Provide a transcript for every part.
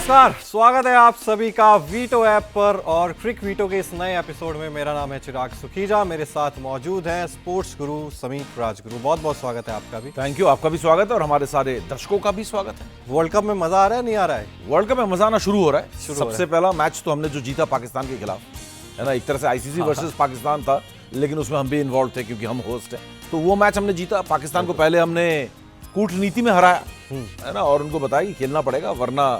नमस्कार, स्वागत है आप सभी का वीटो ऐप पर और क्रिक वीटो के इस नए एपिसोड में। मेरा नाम है चिराग सुखीजा, मेरे साथ मौजूद हैं स्पोर्ट्स गुरु समीप राजगुरु। बहुत बहुत स्वागत है आपका भी। थैंक यू, आपका भी स्वागत है और हमारे सारे दर्शकों का भी स्वागत है। वर्ल्ड कप में मजा आ रहा है, नहीं आ रहा है? वर्ल्ड कप में मजा आना शुरू हो रहा है। शुरू हो सबसे पहला मैच तो हमने जो जीता पाकिस्तान के खिलाफ, है ना, एक तरह से आईसीसी वर्सेस पाकिस्तान था, लेकिन उसमें हम भी इन्वॉल्व थे क्योंकि हम होस्ट हैं। तो वो मैच हमने जीता। पाकिस्तान को पहले हमने कूटनीति में हराया, है ना, और उनको बताया कि खेलना पड़ेगा, वरना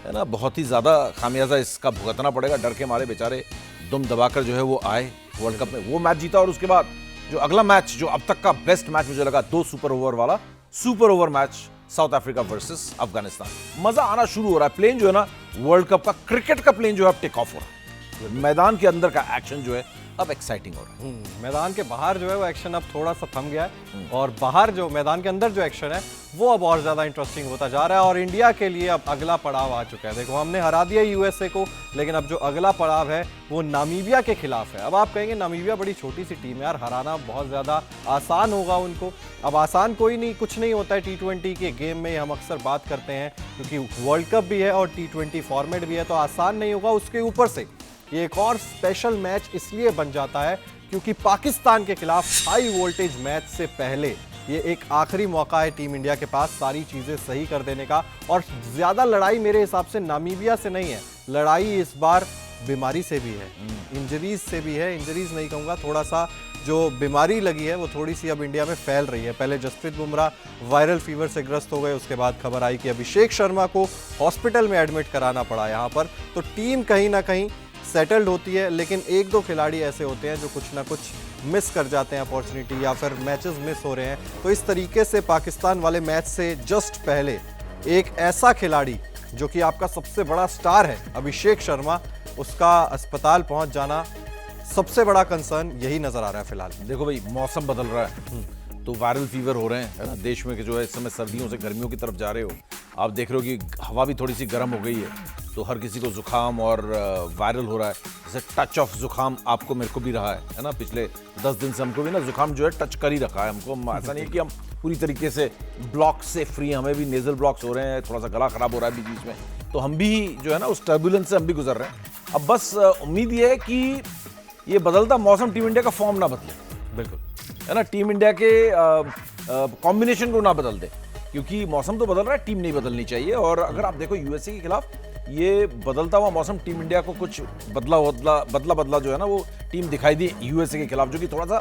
है ना बहुत ही ज्यादा खामियाजा इसका भुगतना पड़ेगा। डर के मारे बेचारे दुम दबाकर जो है वो आए वर्ल्ड कप में, वो मैच जीता। और उसके बाद जो अगला मैच, जो अब तक का बेस्ट मैच मुझे लगा, 2 सुपर ओवर वाला super over match, south Africa versus Afghanistan. मजा आना शुरू हो रहा है। प्लेन जो है ना, वर्ल्ड कप का क्रिकेट का प्लेन जो है अब टेक ऑफ हो रहा है। मैदान के अंदर का एक्शन जो है अब एक्साइटिंग हो रहा है। मैदान के बाहर जो है वो एक्शन अब थोड़ा सा थम गया है और बाहर जो मैदान के अंदर जो एक्शन है वो अब और ज्यादा इंटरेस्टिंग होता जा रहा है। और इंडिया के लिए अब अगला पड़ाव आ चुका है। देखो, हमने हरा दिया यूएसए को, लेकिन अब जो अगला पड़ाव है वो नामीबिया के खिलाफ है। अब आप कहेंगे नामीबिया बड़ी छोटी सी टीम है यार, हराना बहुत ज्यादा आसान होगा उनको। अब आसान कोई नहीं, कुछ नहीं होता है T20 के गेम में, हम अक्सर बात करते हैं, क्योंकि वर्ल्ड कप भी है और T20 फॉर्मेट भी है, तो आसान नहीं होगा। उसके ऊपर से ये एक और स्पेशल मैच इसलिए बन जाता है क्योंकि पाकिस्तान के खिलाफ हाई वोल्टेज मैच से पहले ये एक आखिरी मौका है टीम इंडिया के पास सारी चीजें सही कर देने का। और ज्यादा लड़ाई मेरे हिसाब से नामीबिया से नहीं है, लड़ाई इस बार बीमारी से भी है, इंजरीज से भी है। इंजरीज नहीं कहूंगा, थोड़ा सा जो बीमारी लगी है वो थोड़ी सी अब इंडिया में फैल रही है। पहले जसप्रीत बुमराह वायरल फीवर से ग्रस्त हो गए, उसके बाद खबर आई कि अभिषेक शर्मा को हॉस्पिटल में एडमिट कराना पड़ा यहाँ पर। तो टीम कहीं ना कहीं सेटल्ड होती है, लेकिन 1-2 खिलाड़ी ऐसे होते हैं जो कुछ ना कुछ मिस कर जाते हैं अपॉर्चुनिटी, या फिर मैचेस मिस हो रहे हैं। तो इस तरीके से पाकिस्तान वाले मैच से जस्ट पहले एक ऐसा खिलाड़ी जो कि आपका सबसे बड़ा स्टार है अभिषेक शर्मा, उसका अस्पताल पहुंच जाना सबसे बड़ा कंसर्न यही नजर आ रहा है फिलहाल। देखो भाई, मौसम बदल रहा है तो वायरल फीवर हो रहे हैं, है ना, देश में, कि जो है इस समय सर्दियों से गर्मियों की तरफ जा रहे हो। आप देख रहे हो कि हवा भी थोड़ी सी गर्म हो गई है, तो हर किसी को जुकाम और वायरल हो रहा है। जैसे टच ऑफ जुकाम आपको, मेरे को भी रहा है ना, पिछले 10 दिन से हमको भी ना जुकाम जो है टच कर ही रखा है हमको। ऐसा नहीं है कि हम पूरी तरीके से ब्लॉक से फ्री, हमें भी नेजल ब्लॉक्स हो रहे हैं, थोड़ा सा गला खराब हो रहा है बीच में। तो हम भी जो है ना उस टर्बुलेंस से हम भी गुजर रहे हैं। अब बस उम्मीद ये है कि ये बदलता मौसम टीम इंडिया का फॉर्म ना बदले, बिल्कुल, है ना, टीम इंडिया के कॉम्बिनेशन को ना बदल दे, क्योंकि मौसम तो बदल रहा है, टीम नहीं बदलनी चाहिए। और अगर आप देखो यूएसए के खिलाफ ये बदलता हुआ मौसम टीम इंडिया को कुछ बदला जो है ना वो टीम दिखाई दी यूएसए के खिलाफ, जो कि थोड़ा सा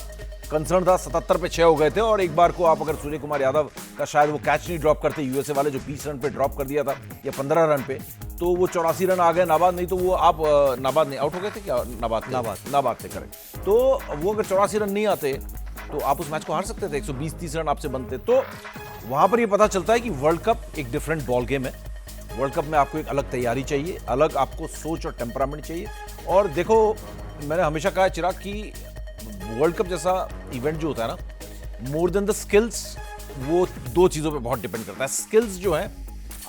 कंसर्न था। 77 पे 6 हो गए थे और एक बार को आप अगर सूर्य कुमार यादव का शायद वो कैच नहीं ड्रॉप करते यूएसए वाले, जो 20 रन पे ड्रॉप कर दिया था या 15 रन पे, तो वो 84 रन आ गए नाबाद। नहीं तो वो आप नाबाद नहीं, आउट हो गए थे क्या? नाबाद थे, करेक्ट। तो वो अगर 84 रन नहीं आते तो आप उस मैच को हार सकते थे, 120-30 रन आपसे बनते। तो वहां पर ये पता चलता है कि वर्ल्ड कप एक डिफरेंट बॉल गेम है। वर्ल्ड कप में आपको एक अलग तैयारी चाहिए, अलग आपको सोच और टेम्परामेंट चाहिए। और देखो, मैंने हमेशा कहा है चिराग कि वर्ल्ड कप जैसा इवेंट जो होता है ना, मोर देन द स्किल्स, वो 2 चीजों पे बहुत डिपेंड करता है। स्किल्स जो है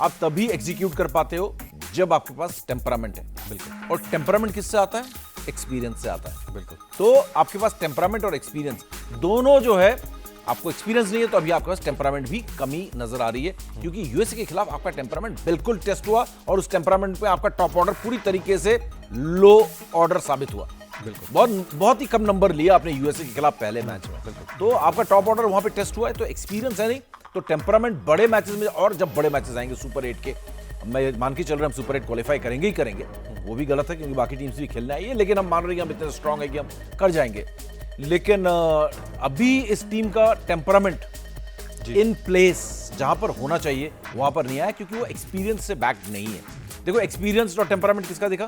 आप तभी एग्जीक्यूट कर पाते हो जब आपके पास टेम्परामेंट है, बिल्कुल। और टेम्परामेंट किससे आता है? एक्सपीरियंस से आता है, बिल्कुल। तो आपके पास टेम्परामेंट और एक्सपीरियंस दोनों जो है, आपको एक्सपीरियंस नहीं है तो अभी आपके पास टेम्परामेंट भी कमी नजर आ रही है, क्योंकि यूएसए के खिलाफ आपका टेम्परामेंट बिल्कुल टेस्ट हुआ और उस टेम्परामेंट पे आपका टॉप ऑर्डर पूरी तरीके से लो ऑर्डर साबित हुआ, बिल्कुल। बहुत ही कम नंबर लिया आपने यूएसए के खिलाफ पहले मैच में, बिल्कुल। तो आपका टॉप ऑर्डर वहां पे टेस्ट हुआ है, तो एक्सपीरियंस है नहीं तो टेम्परामेंट बड़े मैचेस में, और जब बड़े मैचेस आएंगे सुपर 8 के, मैं मान के चल रहे हम सुपर 8 क्वालिफाई करेंगे ही करेंगे, वो भी गलत है क्योंकि बाकी टीम्स भी खेलना है, लेकिन हम मान रहे हैं कि हम इतने स्ट्रांग है कि हम कर जाएंगे। लेकिन अभी इस टीम का टेम्परामेंट इन प्लेस जहां पर होना चाहिए वहां पर नहीं आया, क्योंकि वो एक्सपीरियंस से बैक्ड नहीं है। देखो, एक्सपीरियंस और टेम्परामेंट किसका दिखा?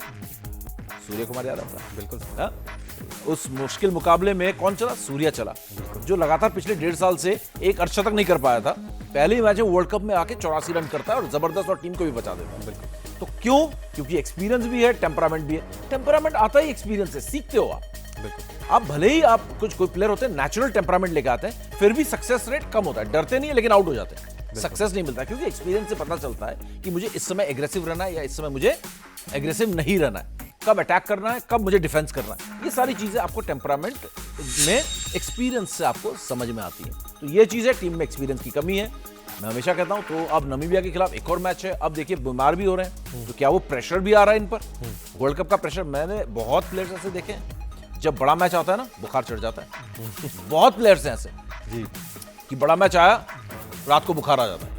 सूर्य कुमार यादव का, बिल्कुल। हा? उस मुश्किल मुकाबले में कौन चला? सूर्या चला, जो लगातार पिछले 1.5 साल से एक अर्धशतक नहीं कर पाया था। पहले ही मैच में वर्ल्ड कप में आके 84 रन करता है और जबरदस्त, और टीम को भी बचा देता है, बिल्कुल। तो क्यों? क्योंकि एक्सपीरियंस भी है, टेम्परामेंट भी है। टेम्परामेंट आता ही एक्सपीरियंस से, सीखते हो आप, बिल्कुल। आप भले ही आप कोई प्लेयर होते हैं नेचुरल टेम्परामेंट लेके आते हैं, फिर भी सक्सेस रेट कम होता है, डरते नहीं है लेकिन आउट हो जाते हैं, सक्सेस नहीं मिलता, क्योंकि एक्सपीरियंस से पता चलता है कि मुझे इस समय एग्रेसिव रहना है या इस समय मुझे एग्रेसिव नहीं रहना है, कब अटैक करना है, कब मुझे डिफेंस करना है। ये सारी चीजें आपको टेम्परामेंट में एक्सपीरियंस से आपको समझ में आती है। तो ये चीज है, टीम में एक्सपीरियंस की कमी है। मैं हमेशा कहता हूं तो अब नामीबिया के खिलाफ एक और मैच है, अब देखिए बीमार भी हो रहे हैं, तो क्या वो प्रेशर भी आ रहा है इन पर, वर्ल्ड कप का प्रेशर। मैंने बहुत प्लेयर्स ऐसे देखे हैं, जब बड़ा मैच आता है ना बुखार चढ़ जाता है। बहुत प्लेयर्स हैं ऐसे जी कि बड़ा मैच आया रात को बुखार आ जाता है,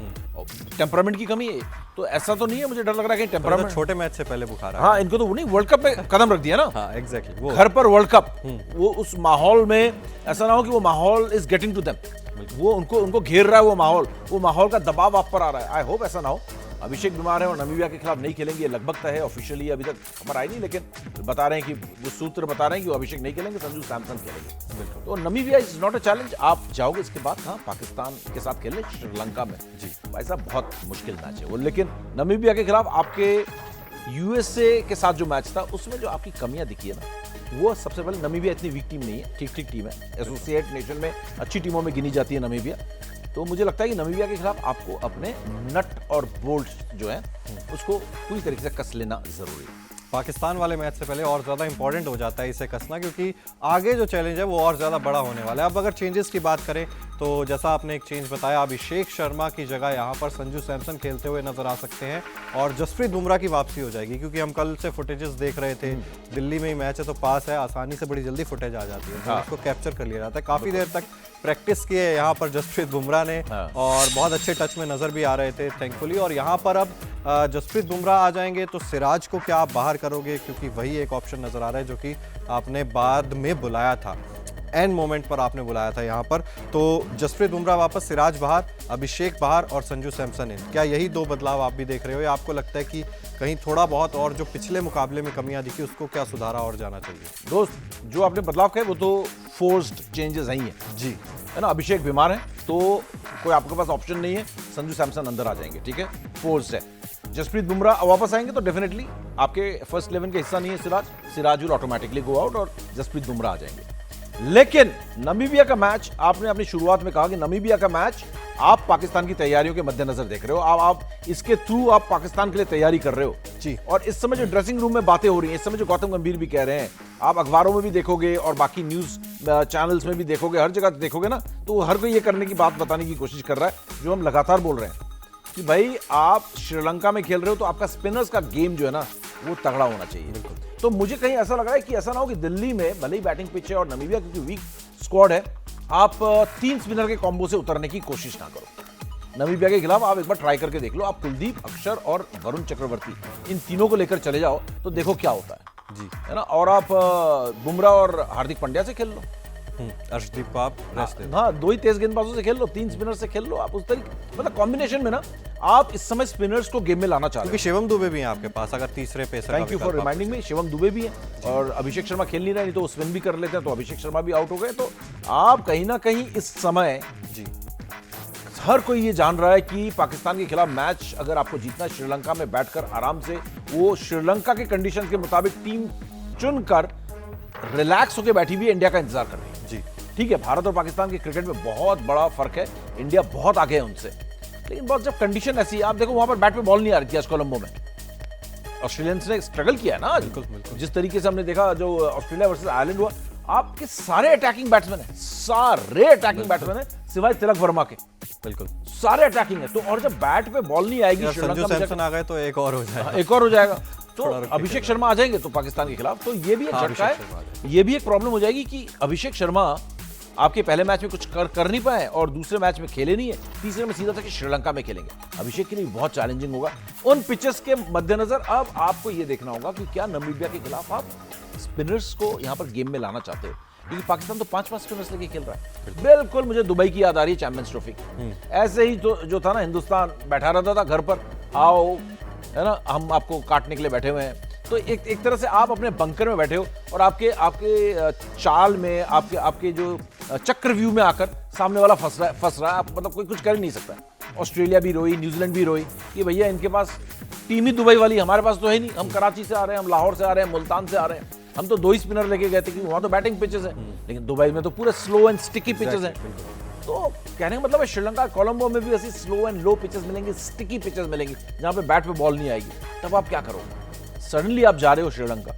टेम्परामेंट की कमी है। तो ऐसा तो नहीं है, मुझे डर लग रहा है कि टेम्परामेंट, छोटे मैच से पहले बुखार आ हाँ इनको तो वो नहीं, वर्ल्ड कप में कदम रख दिया ना, हाँ एग्जैक्टली वो घर पर वर्ल्ड कप, वो उस माहौल में ऐसा ना हो कि वो माहौल इज गेटिंग टू देम, वो उनको घेर रहा है वो माहौल का दबाव आप पर आ रहा है। आई होप ऐसा ना हो। अभिषेक बीमार है और नामीबिया के खिलाफ नहीं खेलेंगे, ये लगभग तय है, ऑफिशियली अभी तक खबर आई नहीं, लेकिन बता रहे हैं कि जो सूत्र बता रहे हैं कि वो अभिषेक नहीं खेलेंगे, संजू सैमसन खेलेंगे। तो Namibia is not a challenge. आप जाओगे इसके बाद हाँ पाकिस्तान के साथ खेलने श्रीलंका में, जी भाई साहब बहुत मुश्किल मैच है वो, लेकिन नामीबिया के खिलाफ आपके यूएसए के साथ जो मैच था उसमें जो आपकी कमियां दिखी है ना, वो सबसे पहले नामीबिया इतनी वीक टीम नहीं है, ठीक ठीक टीम है, एसोसिएट नेशन में अच्छी टीमों में गिनी जाती है नामीबिया। तो मुझे लगता है कि नामीबिया के खिलाफ आपको अपने नट और बोल्ट जो है उसको पूरी तरीके से कस लेना जरूरी है। पाकिस्तान वाले मैच से पहले और ज़्यादा इंपॉर्टेंट हो जाता है इसे कसना, क्योंकि आगे जो चैलेंज है वो और ज़्यादा बड़ा होने वाला है। अब अगर चेंजेस की बात करें तो जैसा आपने एक चेंज बताया, अभिषेक शर्मा की जगह यहाँ पर संजू सैमसन खेलते हुए नजर आ सकते हैं और जसप्रीत बुमराह की वापसी हो जाएगी, क्योंकि हम कल से फुटेजेस देख रहे थे, दिल्ली में ही मैच है तो पास है, आसानी से बड़ी जल्दी फुटेज आ जाती है, तो उसको कैप्चर कर लिया जाता है। काफ़ी देर तक प्रैक्टिस की है यहाँ पर जसप्रीत बुमराह ने और बहुत अच्छे टच में नजर भी आ रहे थे थैंकफुली। और यहाँ पर अब जसप्रीत बुमराह आ जाएंगे तो सिराज को क्या आप बाहर करोगे, क्योंकि वही एक ऑप्शन नजर आ रहा है जो कि आपने बाद में बुलाया था, एंड मोमेंट पर आपने बुलाया था यहाँ पर। तो जसप्रीत बुमराह वापस, सिराज बाहर, अभिषेक बाहर और संजू सैमसन इन। क्या यही दो बदलाव आप भी देख रहे हो या आपको लगता है कि कहीं थोड़ा बहुत और जो पिछले मुकाबले में कमियां दिखी उसको क्या सुधारा और जाना चाहिए? दोस्त जो आपने बदलाव किया वो तो फोर्स्ड चेंजेस ही हैं जी, है ना। अभिषेक बीमार है तो कोई आपके पास ऑप्शन नहीं है, संजू सैमसन अंदर आ जाएंगे, ठीक है, फोर्स्ड है। जसप्रीत बुमराह वापस आएंगे तो डेफिनेटली आपके फर्स्ट 11 का हिस्सा नहीं है Siraj will automatically go out और जसप्रीत बुमराह आ जाएंगे। लेकिन नामीबिया का मैच, आपने अपनी शुरुआत में कहा कि नामीबिया का मैच आप पाकिस्तान की तैयारियों के मद्देनजर देख रहे हो, आप इसके थ्रू आप पाकिस्तान के लिए तैयारी कर रहे हो जी। और इस समय जो ड्रेसिंग रूम में बातें हो रही हैं, इस समय जो गौतम गंभीर भी कह रहे हैं, आप अखबारों में भी देखोगे और बाकी न्यूज चैनल्स में भी देखोगे, हर जगह देखोगे ना, तो हर कोई ये करने की बात बताने की कोशिश कर रहा है जो हम लगातार बोल रहे हैं कि भाई आप श्रीलंका में खेल रहे हो तो आपका स्पिनर्स का गेम जो है ना वो तगड़ा होना चाहिए। तो मुझे कहीं ऐसा लग रहा है कि ऐसा ना हो कि दिल्ली में भले ही बैटिंग पिच है और नामीबिया क्योंकि वीक स्क्वाड है, आप 3 स्पिनर के कॉम्बो से उतरने की कोशिश ना करो। नामीबिया के खिलाफ आप एक बार ट्राई करके देख लो, आप कुलदीप, अक्षर और वरुण चक्रवर्ती इन तीनों को लेकर चले जाओ तो देखो क्या होता है जी, है ना। और आप बुमराह और हार्दिक पांड्या से खेल लो, अर्शदीप आप रेस्ट दे, हाँ 2 ही तेज गेंदबाजों से खेल लो, 3 स्पिनर से खेल लो, आप उस तरीके मतलब कॉम्बिनेशन में ना आप इस समय स्पिनर्स को गेम में लाना चाह रहे क्योंकि शिवम दुबे भी हैं आपके पास अगर तीसरे pacer. Thank you for reminding me, Shivam Dubey भी है और अभिषेक शर्मा खेल नहीं रहा, नहीं तो स्पिन भी कर लेते हैं, तो अभिषेक शर्मा भी आउट हो गए। तो आप कहीं ना कहीं इस समय जी, हर कोई ये जान रहा है कि पाकिस्तान के खिलाफ मैच अगर आपको जीतना है, श्रीलंका में बैठकर आराम से वो श्रीलंका के कंडीशन के मुताबिक टीम चुनकर रिलैक्स होकर बैठी हुई इंडिया का इंतजार कर रही है जी। ठीक है, भारत और पाकिस्तान के क्रिकेट में बहुत बड़ा फर्क है, इंडिया बहुत आगे है उनसे, लेकिन बहुत जब कंडीशन ऐसी है, आप देखो वहां पर बैट पे बॉल नहीं आ रही थी आज कोलंबो में, ऑस्ट्रेलियंस ने स्ट्रगल किया है ना। बिल्कुल बिल्कुल। जिस तरीके से हमने देखा जो ऑस्ट्रेलिया वर्सेस आयरलैंड हुआ, आपके सारे अटैकिंग बैट्समैन है, सिवाय तिलक वर्मा के, बिल्कुल सारे अटैकिंग है। तो और जब बैट पे बॉल नहीं आएगी, संजू सैमसन आ गए तो एक और हो जाएगा, एक और हो जाएगा। तो अभिषेक शर्मा आ जाएंगे तो पाकिस्तान के खिलाफ, तो ये भी एक झटका है, ये भी एक प्रॉब्लम हो जाएगी कि अभिषेक शर्मा आपके पहले मैच में कुछ कर नहीं पाए और दूसरे मैच में खेले नहीं है, तीसरे में सीधा था कि श्रीलंका में खेलेंगे। अभिषेक के लिए बहुत चैलेंजिंग होगा उन पिचेस के मद्देनजर। अब आपको ये देखना होगा कि क्या नामीबिया के खिलाफ आप स्पिनर्स को यहां पर गेम में लाना चाहते हो, क्योंकि पाकिस्तान तो 5-5 स्पिनर्स लेके खेल रहा है। बिल्कुल मुझे दुबई की याद आ रही है, चैंपियंस ट्रॉफी ऐसे ही जो था ना, हिंदुस्तान बैठा रहता था घर पर, आओ है ना हम आपको काटने के लिए बैठे हुए हैं। तो एक तरह से आप अपने बंकर में बैठे हो और आपके चाल में, आपके जो चक्रव्यूह में आकर सामने वाला फंस रहा है, आप मतलब कोई कुछ कर ही नहीं सकता। ऑस्ट्रेलिया भी रोई, न्यूजीलैंड भी रोई कि भैया इनके पास टीम ही दुबई वाली, हमारे पास तो है नहीं, हम कराची से आ रहे हैं, हम लाहौर से आ रहे हैं, मुल्तान से आ रहे हैं, हम तो 2 ही स्पिनर लेके गए थे क्योंकि वहां तो बैटिंग पिचेस है, लेकिन दुबई में तो पूरे स्लो एंड स्टिकी पिचेस हैं। तो कहने का मतलब है श्रीलंका, कोलंबो में भी ऐसी स्लो एंड लो पिचेस मिलेंगी, स्टिकी पिचेस मिलेंगी जहां पे बैट पे बॉल नहीं आएगी। तब आप क्या करोगे? सडनली आप जा रहे हो श्रीलंका,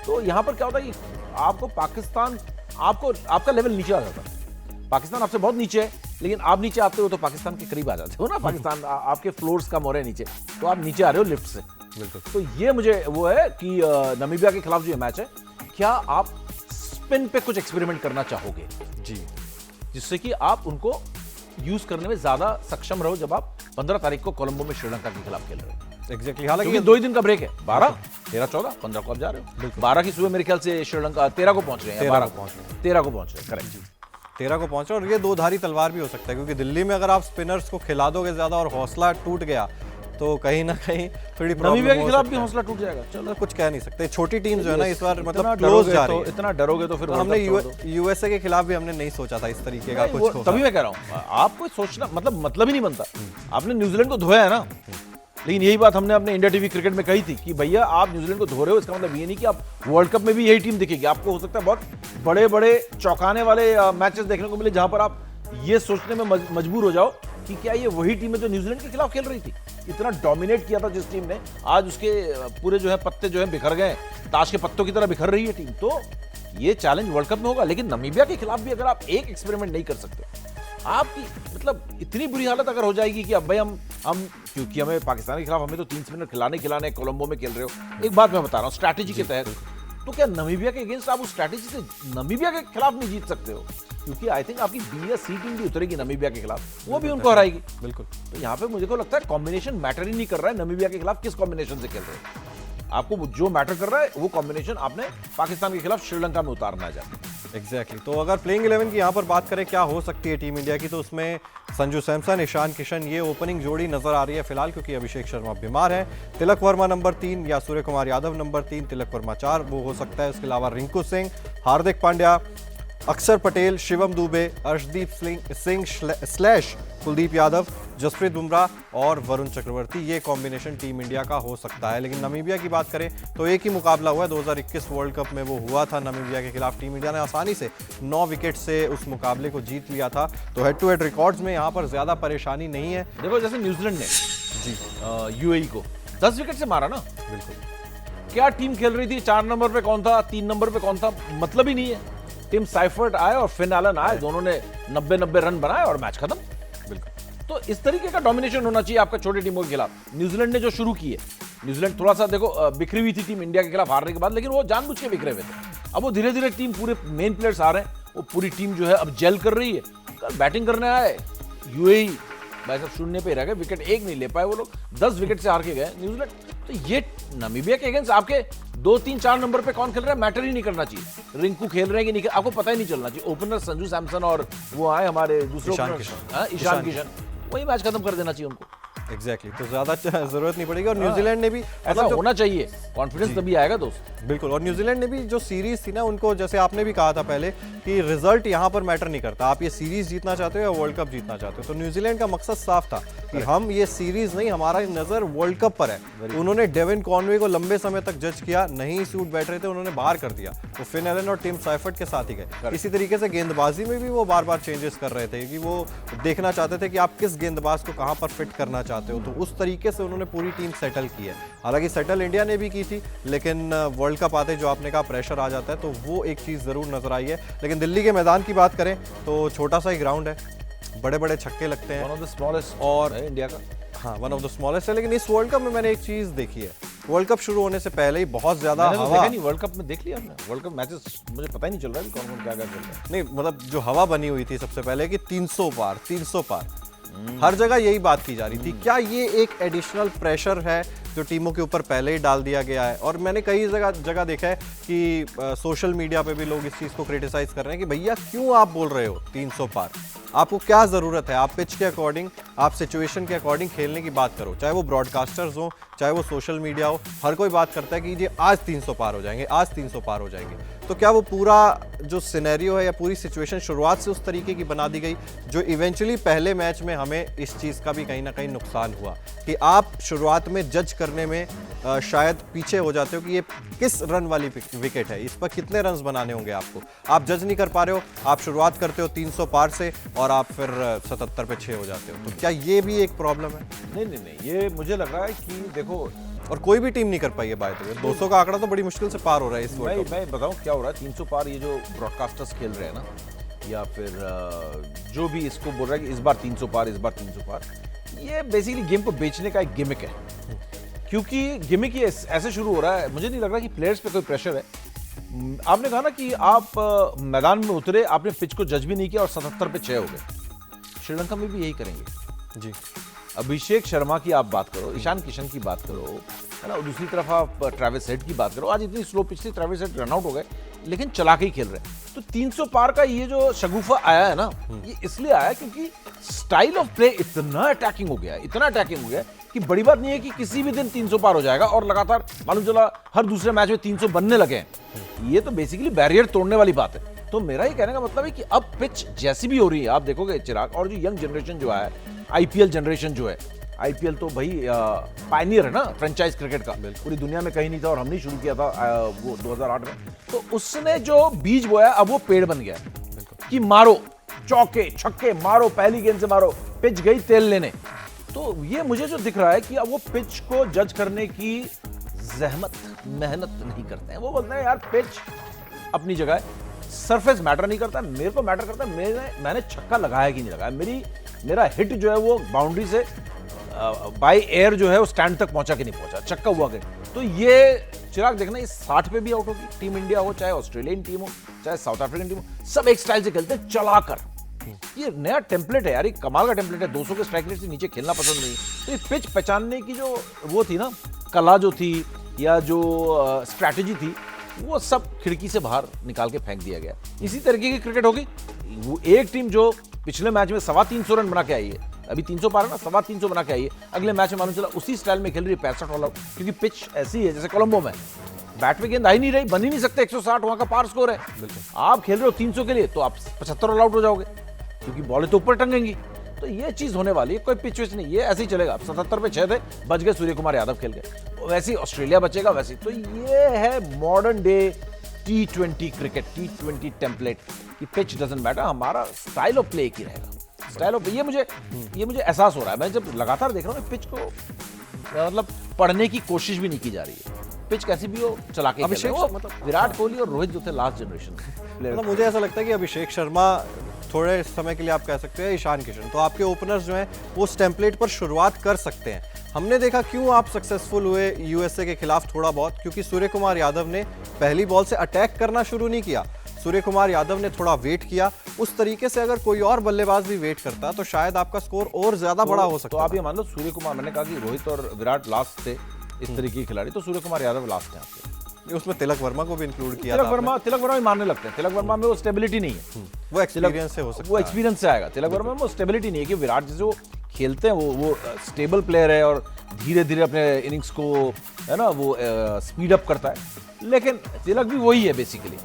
तो यहां पर क्या होता है कि आपको पाकिस्तान, आपका लेवल नीचे आ जाता है, पाकिस्तान आपसे बहुत नीचे है, लेकिन आप नीचे आते हो तो पाकिस्तान के करीब आ जाते हो ना, पाकिस्तान आपके फ्लोर्स कम हो रहे हैं नीचे, तो आप नीचे आ रहे हो लिफ्ट से। बिल्कुल। तो ये मुझे वो है कि नामीबिया के खिलाफ जो ये मैच है, क्या आप स्पिन पे कुछ एक्सपेरिमेंट करना चाहोगे जी, जिससे कि आप उनको यूज करने में ज्यादा सक्षम रहो जब आप 15 तारीख को कोलंबो में श्रीलंका के खिलाफ खेल रहे हो। एग्जैक्टली। हालांकि क्योंकि 2 ही दिन का ब्रेक है, 12, 13, 14, 15 को आप जा रहे हो। 12 की सुबह मेरे ख्याल से श्रीलंका 13 को पहुंच रहे हैं, 13 को पहुंच रहे हैं। 13 को पहुंच रहे हैं, करेक्ट। 13 को पहुंचा, और ये दो धारी तलवार भी हो सकता है, क्योंकि दिल्ली में अगर आप स्पिनर्स को खिला दोगे ज्यादा और हौसला टूट गया तो कहीं ना कहीं थोड़ी नामीबिया प्रॉब्लम के हो खिलाफ सकता भी है। हौसला टूट जाएगा। चलो, कुछ कह नहीं सकते, छोटी टीम जो है ना इस बार इतना मतलब क्लोज डरोगे जा तो रही है। इतना डरोगे तो फिर तो वर्ल्ड हमने कप छोड़ दो। यूएसए के खिलाफ भी हमने नहीं सोचा था इस तरीके का नहीं, कुछ वो होगा। तभी मैं कह रहा हूँ, आपको सोचना मतलब ही नहीं बनता। आपने न्यूजीलैंड को धोया है ना, लेकिन यही बात हमने अपने इंडिया टीवी क्रिकेट में कही थी कि भैया आप न्यूजीलैंड को धो रहे हो, इसका मतलब ये नहीं कि आप वर्ल्ड कप में भी यही टीम दिखेगी। आपको हो सकता है बहुत बड़े बड़े चौंकाने वाले मैचेस देखने को मिले जहां पर आप ये सोचने में मजबूर हो जाओ कि क्या ये वही टीम है जो न्यूजीलैंड के खिलाफ खेल रही थी। इतना डोमिनेट किया था जिस टीम ने, आज उसके पूरे जो है पत्ते जो है बिखर गए, ताश के पत्तों की तरह बिखर रही है टीम। तो ये चैलेंज वर्ल्ड कप में होगा, लेकिन नामीबिया के खिलाफ भी अगर आप एक एक्सपेरिमेंट नहीं कर सकते, आपकी मतलब इतनी बुरी हालत अगर हो जाएगी कि अब भाई हम क्योंकि हमें पाकिस्तान के खिलाफ हमें तो 3 स्पिनर खिलाने कोलंबो में खेल रहे हो। एक बात मैं बता रहा हूँ, स्ट्रैटेजी के तहत, तो क्या नामीबिया के अगेंस्ट आप उस स्ट्रैटेजी से नामीबिया के खिलाफ नहीं जीत सकते हो? क्योंकि आई थिंक आपकी बी या सी टीम भी उतरेगी नामीबिया के खिलाफ, वो भी उनको हराएगी। बिल्कुल। तो यहाँ पे मुझे को लगता है कॉम्बिनेशन मैटर ही नहीं कर रहा है, नामीबिया के खिलाफ किस कॉम्बिनेशन से खेल रहे हैं। आपको जो मैटर कर रहा है वो कॉम्बिनेशन आपने पाकिस्तान के खिलाफ श्रीलंका में उतारना है। एग्जैक्टली। तो अगर प्लेइंग 11 की यहाँ पर बात करें क्या हो सकती है टीम इंडिया की, तो उसमें संजू सैमसन, ईशान किशन, ये ओपनिंग जोड़ी नजर आ रही है फिलहाल, क्योंकि अभिषेक शर्मा बीमार है। तिलक वर्मा नंबर 3 या सूर्य कुमार यादव नंबर 3, तिलक वर्मा 4 वो हो सकता है। इसके अलावा रिंकू सिंह, हार्दिक पांड्या, अक्षर पटेल, शिवम दुबे, अर्शदीप सिंह स्लैश कुलदीप यादव, जसप्रीत बुमराह और वरुण चक्रवर्ती, ये कॉम्बिनेशन टीम इंडिया का हो सकता है। लेकिन नामीबिया की बात करें तो एक ही मुकाबला हुआ है, 2021 वर्ल्ड कप में वो हुआ था नामीबिया के खिलाफ। टीम इंडिया ने आसानी से 9 विकेट से उस मुकाबले को जीत लिया था। तो हेड टू हेड रिकॉर्ड्स में यहाँ पर ज्यादा परेशानी नहीं है। देखो जैसे न्यूजीलैंड ने जी यूएई को 10 विकेट से मारा ना, बिल्कुल। क्या टीम खेल रही थी, 4 नंबर पे कौन था, 3 नंबर पे कौन था, मतलब ही नहीं है। टिम साइफर्ट आए और फिन एलन आए, दोनों ने 90 रन बनाए और मैच खत्म। बिल्कुल। तो इस तरीके का डोमिनेशन होना चाहिए आपका छोटी टीमों के खिलाफ। न्यूजीलैंड ने जो शुरू की है, न्यूजीलैंड थोड़ा सा देखो बिखरी हुई थी टीम इंडिया के खिलाफ हारने के बाद, लेकिन वो जानबूझ के बिखरे हुए थे। अब वो धीरे धीरे टीम, पूरे मेन प्लेयर्स आ रहे हैं, वो पूरी टीम जो है अब जेल कर रही है। कल बैटिंग करने आए यूएई, भाई साहब शून्य पे रह गए, विकेट एक नहीं ले पाए वो लोग, 10 विकेट से हार के गए न्यूजीलैंड। तो ये नामीबिया के अगेंस्ट आपके 2, 3, 4 नंबर पे कौन खेल रहा है मैटर ही नहीं करना चाहिए। रिंकू खेल रहे हैं कि नहीं, आपको पता ही नहीं चलना चाहिए। ओपनर संजू सैमसन और वो आए हमारे दूसरे ईशान किशन, वही मैच खत्म कर देना चाहिए उनको। एग्जैक्टली। तो ज्यादा जरूरत नहीं पड़ेगी। और न्यूजीलैंड ने भी ऐसा होना चाहिए, कॉन्फिडेंस तभी आएगा दोस्त। बिल्कुल। और न्यूजीलैंड ने भी जो सीरीज थी ना, उनको जैसे आपने भी कहा था पहले कि रिजल्ट यहाँ पर मैटर नहीं करता, आप ये सीरीज जीतना चाहते हो या वर्ल्ड कप जीतना चाहते हो। तो न्यूजीलैंड का मकसद साफ था कि हम ये सीरीज नहीं, हमारा नजर वर्ल्ड कप पर है। उन्होंने डेविन कॉनवे को लंबे समय तक जज किया, नहीं सूट बैठ रहे थे, उन्होंने बाहर कर दिया, वो फिन एलन और टिम साइफर्ट के साथ ही गए। इसी तरीके से गेंदबाजी में भी वो बार बार चेंजेस कर रहे थे कि वो देखना चाहते थे कि आप किस गेंदबाज को कहाँ पर फिट करना चाहते हो। तो उस तरीके से उन्होंने पूरी टीम सेटल की है। हालांकि सेटल इंडिया ने भी की थी, लेकिन वर्ल्ड कप आते जो आपने कहा प्रेशर आ जाता है, तो वो एक चीज़ ज़रूर नजर आई है। लेकिन दिल्ली के मैदान की बात करें तो छोटा सा ही ग्राउंड है, बड़े बड़े छक्के लगते हैं, वन ऑफ द स्मॉलेस्ट और इंडिया का, हाँ वन ऑफ द स्मॉलेस्ट है। लेकिन इस वर्ल्ड कप में मैंने एक चीज़ देखी है, वर्ल्ड कप शुरू होने से पहले ही बहुत ज़्यादा मैंने तो हवा, देखा नहीं वर्ल्ड कप में, देख लिया आपने वर्ल्ड कप मैचेस, मुझे पता ही नहीं चल रहा है कौन कौन क्या क्या चल रहा है। नहीं मतलब जो हवा बनी हुई थी सबसे पहले कि 300 पार, हर जगह यही बात की जा रही थी। क्या ये एक एडिशनल प्रेशर है जो टीमों के ऊपर पहले ही डाल दिया गया है? और मैंने कई जगह देखा है कि सोशल मीडिया पे भी लोग इस चीज़ को क्रिटिसाइज कर रहे हैं कि भैया क्यों आप बोल रहे हो 300 पार, आपको क्या ज़रूरत है? आप पिच के अकॉर्डिंग, आप सिचुएशन के अकॉर्डिंग खेलने की बात करो। चाहे वो ब्रॉडकास्टर्स हो, चाहे वो सोशल मीडिया हो, हर कोई बात करता है कि ये आज 300 पार हो जाएंगे, आज 300 पार हो जाएंगे। तो क्या वो पूरा जो सिनेरियो है या पूरी सिचुएशन शुरुआत से उस तरीके की बना दी गई जो इवेंचुअली पहले मैच में हमें इस चीज़ का भी कहीं ना कहीं नुकसान हुआ कि आप शुरुआत में जज करने में शायद पीछे हो जाते हो कि ये किस रन वाली विकेट है, इस पर कितने रन्स बनाने होंगे आपको, आप जज नहीं कर पा रहे हो। आप शुरुआत करते हो 300 पार से और आप फिर 77 पे 6 हो जाते हो। तो क्या ये भी एक प्रॉब्लम है? नहीं, ये मुझे लग रहा है कि देखो, और कोई भी टीम नहीं कर पाई है बाय द वे। 200 का आंकड़ा तो बड़ी मुश्किल से पार हो रहा है इस वर्ल्ड कप। मैं बताऊं क्या हो रहा है। 300 पार ये जो ब्रॉडकास्टर्स खेल रहे हैं ना, या फिर जो भी इसको बोल रहा है कि इस बार 300 पार, इस बार 300 पार, ये बेसिकली गेम को बेचने का एक गिमिक है। क्योंकि गिमिक ये ऐसे शुरू हो रहा है, मुझे नहीं लग रहा कि प्लेयर्स पे कोई प्रेशर है। आपने कहा ना कि आप मैदान में उतरे, आपने पिच को जज भी नहीं किया और 77 पे 6 हो गए। श्रीलंका में भी यही करेंगे जी। अभिषेक शर्मा की आप बात करो, ईशान किशन की बात करो, है ना, दूसरी तरफ आप ट्रेविस हेड की बात करो। आज इतनी स्लो पिच थी, ट्रेविस हेड रन आउट हो गए, लेकिन चला के ही खेल रहे हैं। तो 300 पार का ये जो शगुफा आया है ना, ये इसलिए आया क्योंकि स्टाइल ऑफ प्ले इतना अटैकिंग हो गया, इतना अटैकिंग हो गया कि बड़ी बात नहीं है कि किसी भी दिन 300 पार हो जाएगा और लगातार मालूम चला हर दूसरे मैच में 300 बनने लगे हैं। ये तो बेसिकली बैरियर तोड़ने वाली बात है। तो मेरा ये कहने का मतलब है कि अब पिच जैसी भी हो रही है, आप देखोगे चिराग, और जो यंग जनरेशन जो है, आईपीएल जनरेशन जो है, आईपीएल तो भाई पायनियर है ना फ्रेंचाइज क्रिकेट का, पूरी दुनिया में कहीं नहीं था और हमने शुरू किया था वो 2008 में। तो उसने जो बीज बोया अब वो पेड़ बन गया कि मारो चौके छक्के मारो, पहली गेंद से मारो, पिच गई तेल लेने। तो ये मुझे जो दिख रहा है कि अब वो पिच को जज करने की जहमत मेहनत नहीं करते हैं। वो बोलते हैं यार पिच अपनी जगह है, सरफेस मैटर नहीं करता, मेरे को मैटर करता है मैंने छक्का लगाया कि नहीं लगाया, मेरा हिट जो है वो बाउंड्री से बाय एयर जो है वो स्टैंड तक पहुंचा कि नहीं पहुंचा, छक्का हुआ कि। तो ये चिराग देखना, ये 60 पे भी आउट होगी टीम इंडिया हो, चाहे ऑस्ट्रेलियन टीम हो, चाहे साउथ अफ्रीकन टीम हो, सब एक स्टाइल से खेलते हैं चलाकर। ये नया टेम्पलेट है यार, एक कमाल का टेम्पलेट है। 200 के स्ट्राइक रेट से नीचे खेलना पसंद नहीं। तो ये पिच पहचानने की जो वो थी ना, कला जो थी या जो स्ट्रैटेजी थी, वो सब खिड़की से बाहर निकाल के फेंक दिया गया। इसी तरीके की क्रिकेट होगी। वो एक टीम जो पिछले मैच में 325 रन बना के आई है, अभी 300 पार है ना, 325 बना के आई है, अगले मैच में मालूम चला उसी स्टाइल में खेल रही है 65 वाला, क्योंकि पिच ऐसी है जैसे कोलंबो में बैट में गेंद आ ही नहीं रही, बन ही नहीं सकते, 160 वहां का पार स्कोर है। आप खेल रहे हो 300 के लिए तो आप 75 ऑल आउट हो जाओगे, क्योंकि बॉलें तो ऊपर टंगेंगी। तो ये चीज होने वाली है, कोई पिच विच नहीं, ये ऐसे ही चलेगा। 77 पे 6 थे, बच गए, सूर्य कुमार यादव खेल गए, वैसे ही ऑस्ट्रेलिया बचेगा वैसे। तो ये है modern day T20 cricket, T20 template कि पिच डजंट मैटर, हमारा स्टाइल ऑफ प्ले की रहेगा। स्टाइल ऑफ ये मुझे एहसास हो रहा है। मैं जब लगातार देख रहा हूँ पिच को, मतलब पढ़ने की कोशिश भी नहीं की जा रही है। पिच कैसी भी हो चला के खेल रहे हैं। विराट कोहली और रोहित जो थे लास्ट जनरेशन, मतलब मुझे ऐसा लगता है कि अभिषेक शर्मा, थोड़े समय के लिए आप कह सकते हैं ईशान किशन, तो आपके ओपनर्स जो हैं वो उस टेम्पलेट पर शुरुआत कर सकते हैं। हमने देखा क्यों आप सक्सेसफुल हुए यूएसए के खिलाफ थोड़ा बहुत, क्योंकि सूर्य कुमार यादव ने पहली बॉल से अटैक करना शुरू नहीं किया। सूर्य कुमार यादव ने थोड़ा वेट किया। उस तरीके से अगर कोई और बल्लेबाज भी वेट करता तो शायद आपका स्कोर और ज्यादा बड़ा हो सकता। तो आप ये मान लो सूर्य कुमार, मैंने कहा कि रोहित और विराट लास्ट थे इस तरीके के खिलाड़ी, तो सूर्य कुमार यादव लास्ट है आपके। उसमें तिलक वर्मा को भी इंक्लूड किया। तिलक वर्मा भी मारने लगते हैं। तिलक वर्मा में वो स्टेबिलिटी नहीं है, वो एक्सपीरियंस से हो सकता है, वो एक्सपीरियंस से आएगा। तिलक वर्मा में वो स्टेबिलिटी नहीं है कि विराट जैसे वो खेलते हैं, वो स्टेबल प्लेयर है और धीरे धीरे अपने इनिंग्स को, है ना, वो स्पीड अप करता है। लेकिन तिलक भी वही है बेसिकली।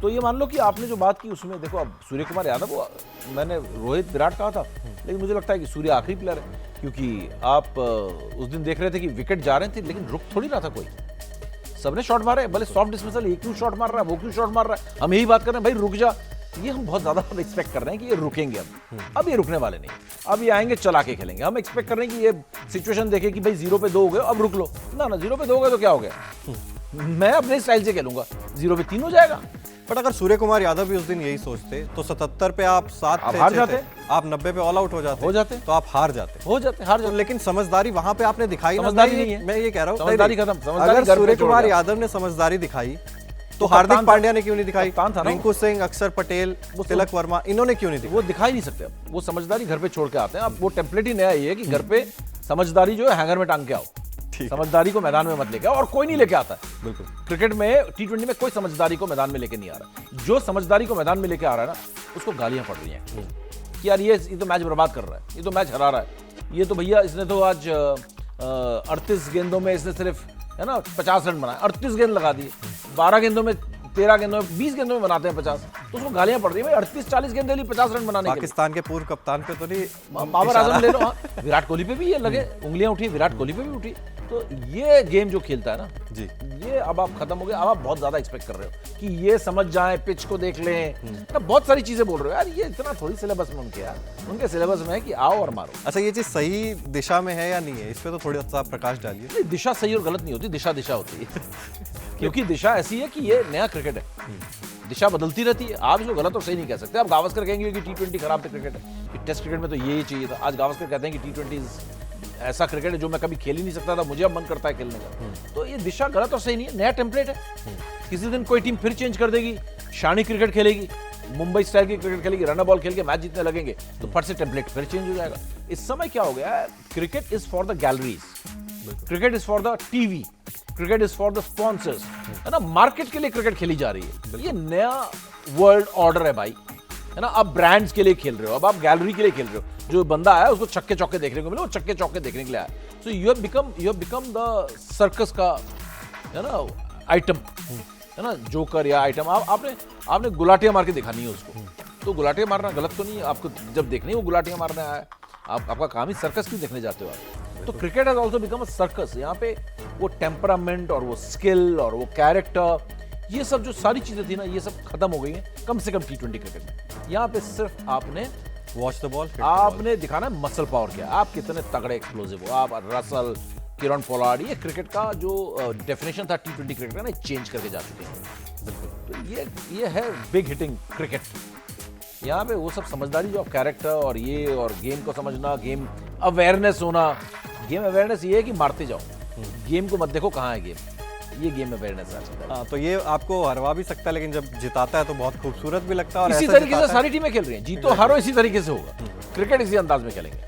तो ये मान लो कि आपने जो बात की उसमें देखो, अब सूर्य कुमार यादव, मैंने रोहित विराट कहा था, लेकिन मुझे लगता है कि सूर्य आखिरी प्लेयर है, क्योंकि आप उस दिन देख रहे थे कि विकेट जा रहे थे लेकिन रुक थोड़ी रहा था कोई, सबने शॉट मारे, भले सॉफ्ट डिस्मिसल, ये क्यों शॉट मार रहा है, वो क्यों शॉट मार रहा है, हम यही बात कर रहे हैं भाई रुक जा। ये हम बहुत ज्यादा एक्सपेक्ट कर रहे हैं कि ये रुकेंगे। अब ये रुकने वाले नहीं, अब ये आएंगे चला के खेलेंगे। हम एक्सपेक्ट कर रहे हैं कि ये सिचुएशन देखे कि भाई 0 पे 2 हो गए, अब रुक लो ना, 0 पे 2 हो गए तो क्या हो गया, मैं अपने स्टाइल से खेलूंगा, 0 पे 3 हो जाएगा। बट अगर सूर्य कुमार यादव भी उस दिन यही सोचते तो 77 पे आप 7 आप हार जाते, आप 90 पे ऑल आउट हो जाते, तो आप हार जाते। लेकिन समझदारी वहां पे आपने दिखाई, समझदारी नहीं है। मैं ये कह रहा हूँ समझदारी खत्म। अगर सूर्य कुमार यादव ने समझदारी दिखाई तो हार्दिक पांड्या ने क्यों नहीं दिखाई, रिंकू सिंह, अक्षर पटेल, तिलक वर्मा, इन्होंने क्यों नहीं दिखाई? वो दिखा ही नहीं सकते। अब वो समझदारी घर पे छोड़ के आते हैं। अब वो टेम्पलेट ही नया ये है कि घर पे समझदारी जो है हैंगर में टांग के आओ, समझदारी को मैदान में मत लेके आओ, और कोई नहीं लेके आता है। बिल्कुल क्रिकेट में T20 में कोई समझदारी को मैदान में लेके नहीं आ रहा। जो समझदारी को मैदान में लेके आ रहा है ना, उसको गालियां पड़ रही हैं कि यार ये तो मैच बर्बाद कर रहा है, ये तो मैच हरा रहा है, ये तो भैया इसने तो आज 38 गेंदों में इसने सिर्फ, है ना, 50 रन बनाए, 38 गेंद लगा दिए, 12 गेंदों में, 13 गेंदों में, 20 गेंदों में बनाते हैं 50, तो उसको गालियां पड़ रही है भाई 38-40 गेंदें ली 50 रन बनाने के लिए। पाकिस्तान के पूर्व कप्तान पे तो नहीं, बाबर आजम ले लो, हाँ, विराट कोहली पे भी ये लगे, उंगलियां उठी, विराट कोहली पे भी उठी। तो ये गेम जो खेलता है ना जी, ये अब आप खत्म हो गए। अब आप बहुत ज्यादा एक्सपेक्ट कर रहे हो कि ये समझ जाए, पिच को देख लें, ना बहुत सारी चीजें बोल रहे हो यार, ये इतना थोड़ी सिलेबस में उनके, यार उनके सिलेबस में है कि आओ और मारो। अच्छा, ये चीज सही दिशा में है या नहीं है, इस पे तो थोड़ी सा प्रकाश डालिए। दिशा सही और गलत नहीं होती, दिशा दिशा होती है क्योंकि दिशा ऐसी है कि ये नया क्रिकेट है, दिशा बदलती रहती है। आप इसको गलत और सही नहीं कह सकते। आप गावस्कर कहेंगे कि टी20 खराब क्रिकेट है, कि टेस्ट क्रिकेट में तो ये चाहिए था। आज गावस्कर कहते हैं कि टी20 ऐसा क्रिकेट है जो मैं कभी खेल ही नहीं सकता था, मुझे अब मन करता है खेलने का। तो ये दिशा गलत और सही नहीं है, नया टेम्पलेट है। किसी दिन कोई टीम फिर चेंज कर देगी, शानी क्रिकेट खेलेगी, मुंबई स्टाइल की क्रिकेट खेलेगी, रनर बॉल खेल के मैच जीतने लगेंगे, तो फट से टेम्पलेट फिर चेंज हो जाएगा। इस समय क्या हो गया है, cricket is for the galleries, cricket is for the TV, cricket is for the sponsors, है ना, मार्केट के लिए क्रिकेट खेली जा रही है। ये नया वर्ल्ड ऑर्डर है भाई, है ना। अब ब्रांड्स के लिए खेल रहे हो, अब आप गैलरी के लिए खेल रहे हो। जो बंदा आया उसको छक्के चौके देखने को मिले, वो छक्के चौके देखने के लिए आया। So you have become the circus का, है ना, आइटम, है ना, जोकर या आइटम। आपने गुलाटियां मार के दिखानी है उसको, तो गुलाटियां मारना गलत तो नहीं है। आपको जब देखनी है वो गुलाटियां मारने आया है, आपका काम ही सर्कस क्यों देखने जाते हो आप? तो cricket has also become a circus. यहाँ पे वो टेम्परामेंट और वो स्किल और वो कैरेक्टर, ये सब जो सारी चीजें थी ना, ये सब खत्म हो गई हैं कम से कम टी20 क्रिकेट में। यहाँ पे सिर्फ आपने वॉच द बॉल, आपने दिखाना है मसल पावर क्या है, आप कितने तगड़े एक्सप्लोसिव हो। आप रसल, किरण पोलार्ड, ये क्रिकेट का जो डेफिनेशन था टी20 क्रिकेट का ना, चेंज करके जा चुके हैं। बिल्कुल। तो ये है बिग हिटिंग क्रिकेट। यहाँ पे वो सब समझदारी जो आप कैरेक्टर और ये और गेम को समझना, गेम अवेयरनेस होना। गेम अवेयरनेस ये है कि मारते जाओ, गेम को मत देखो कहाँ है गेम, ये गेम अवेयरनेस है। हाँ, तो ये आपको हरवा भी सकता है, लेकिन जब जिताता है तो बहुत खूबसूरत भी लगता है। और इसी ऐसा तरीके से जिताता सारी टीमें खेल रही हैं, जीतो हारो इसी तरीके से होगा। क्रिकेट इसी अंदाज में खेलेंगे।